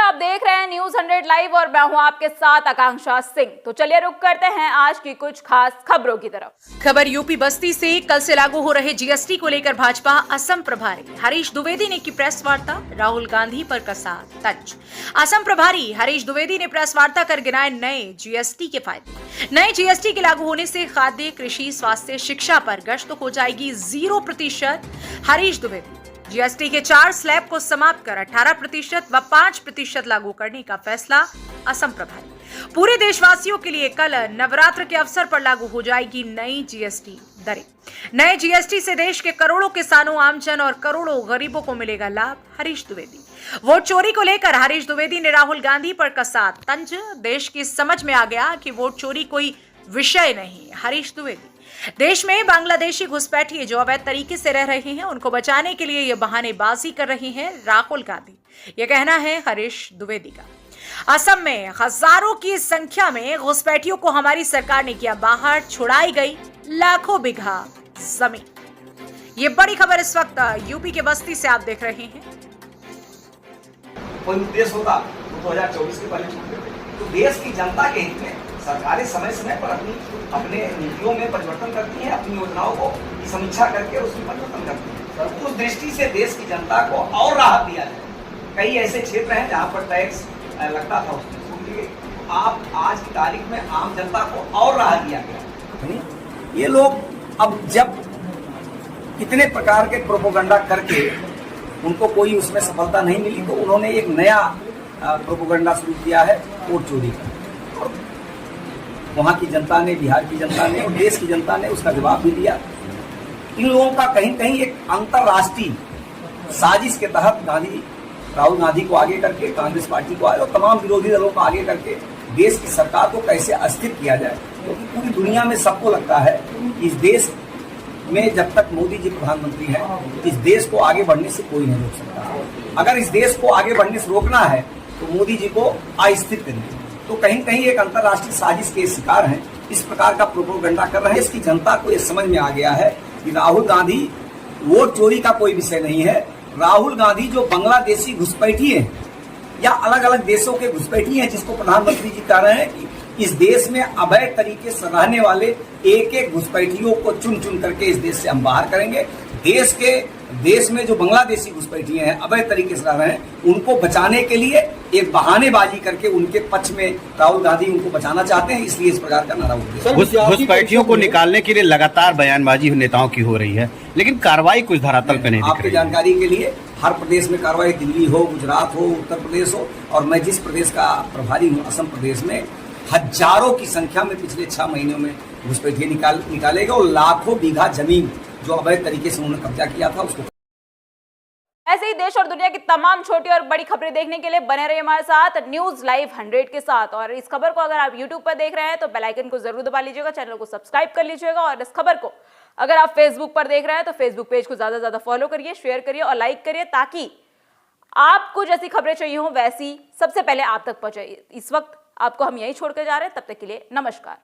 आप देख रहे हैं न्यूज 100 लाइव और मैं हूं आपके साथ आकांक्षा सिंह। तो चलिए रुक करते हैं आज की कुछ खास खबरों की तरफ। खबर यूपी बस्ती से। कल से लागू हो रहे जीएसटी को लेकर भाजपा असम प्रभारी हरीश द्विवेदी ने की प्रेस वार्ता, राहुल गांधी पर कसा तंज। असम प्रभारी हरीश द्विवेदी ने प्रेस वार्ता कर गिनाए नए जीएसटी के फायदे। नए जीएसटी के लागू होने से खाद्य, कृषि, स्वास्थ्य, शिक्षा पर गश्त हो जाएगी 0%। हरीश द्विवेदी जीएसटी के 4 स्लैब को समाप्त कर 18% व 5% लागू करने का फैसला। असम प्रभारी पूरे देशवासियों के लिए कल नवरात्र के अवसर पर लागू हो जाएगी नई जीएसटी दरें। नए जीएसटी से देश के करोड़ों किसानों, आमजन और करोड़ों गरीबों को मिलेगा लाभ। हरीश द्विवेदी वोट चोरी को लेकर हरीश द्विवेदी ने राहुल गांधी पर कसा तंज। देश की समझ में आ गया कि वोट चोरी कोई विषय नहीं। हरीश द्विवेदी देश में बांग्लादेशी घुसपैठिए जो अवैध तरीके से रह रहे हैं उनको बचाने के लिए ये बहानेबाजी कर रही हैं राहुल गांधी, ये कहना है हरीश द्विवेदी का। असम में हजारों की संख्या में घुसपैठियों को हमारी सरकार ने किया बाहर, छुड़ाई गई लाखों बीघा जमीन। ये बड़ी खबर इस वक्त यूपी के बस्ती से आप देख रहे हैं। कोई उद्देश्य होता तो 2024 के पहले छूट देते। तो देश की जनता के हित में सरकारें समय समय पर अपने नीतियों में परिवर्तन करती हैं, अपनी योजनाओं को की समीक्षा करके उसमें परिवर्तन करती हैं। उस दृष्टि से देश की जनता को और राहत दिया जाए। कई ऐसे क्षेत्र हैं जहां पर टैक्स लगता था, उसमें छूट दी गई। आप आज की तारीख में आम जनता को और राहत दिया गया। ये लोग अब जब कितने प्रकार के प्रोपोगंडा करके उनको कोई उसमें सफलता नहीं मिली, तो उन्होंने एक नया प्रोपोगंडा शुरू किया है, वोट चोरी का। और वहां की जनता ने, बिहार की जनता ने और देश की जनता ने उसका जवाब भी दिया। इन लोगों का कहीं कहीं एक अंतरराष्ट्रीय साजिश के तहत राहुल गांधी को आगे करके, कांग्रेस पार्टी को आगे और तमाम विरोधी दलों को आगे करके देश की सरकार को कैसे अस्थिर किया जाए। क्योंकि पूरी दुनिया में सबको लगता है कि इस देश में जब तक मोदी जी प्रधानमंत्री हैं, इस देश को आगे बढ़ने से कोई नहीं रोक सकता। अगर इस देश को आगे बढ़ने से रोकना है तो मोदी जी को अस्थिर करिए। तो कहीं कहीं एक अंतर्राष्ट्रीय साजिश के शिकार हैं, इस प्रकार का प्रोपोगंडा कर रहे हैं। इसकी जनता को ये समझ में आ गया है कि राहुल गांधी वोट चोरी का कोई विषय नहीं है। राहुल गांधी जो बांग्लादेशी घुसपैठी हैं या अलग अलग देशों के घुसपैठी हैं, जिसको प्रधानमंत्री जी कह रहे हैं कि इस देश में अवैध तरीके से रहने वाले एक एक घुसपैठियों को चुन चुन करके इस देश से हम बाहर करेंगे। देश में जो बांग्लादेशी घुसपैठिए हैं, अवैध तरीके से रह रहे हैं, उनको बचाने के लिए एक बहानेबाजी करके उनके पक्ष में राहुल गांधी उनको बचाना चाहते हैं, इसलिए इस प्रकार का नारा उठा। घुसपैठियों को निकालने के लिए लगातार बयानबाजी नेताओं की हो रही है, लेकिन कार्रवाई कुछ धरातल पे नहीं दिख रही है। आपकी जानकारी के लिए हर प्रदेश में कार्रवाई, दिल्ली हो, गुजरात हो, उत्तर प्रदेश हो, और मैं जिस प्रदेश का प्रभारी हूँ असम प्रदेश में हजारों की संख्या में पिछले 6 महीनों में घुसपैठिए निकालेगा और लाखों बीघा जमीन जो अवैध तरीके से उन्होंने कब्जा किया था उसको। ऐसे ही देश और दुनिया की तमाम छोटी और बड़ी खबरें देखने के लिए बने रहिए हमारे साथ न्यूज लाइव 100 के साथ। और इस खबर को अगर आप यूट्यूब पर देख रहे हैं तो बेल आइकन को जरूर दबा लीजिएगा, चैनल को सब्सक्राइब कर लीजिएगा। और इस खबर को अगर आप फेसबुक पर देख रहे हैं तो फेसबुक पेज को ज्यादा से ज्यादा फॉलो करिए, शेयर करिए और लाइक करिए, ताकि आपको जैसी खबरें चाहिए हो वैसी सबसे पहले आप तक पहुंचे। इस वक्त आपको हम यही छोड़कर जा रहे हैं, तब तक के लिए नमस्कार।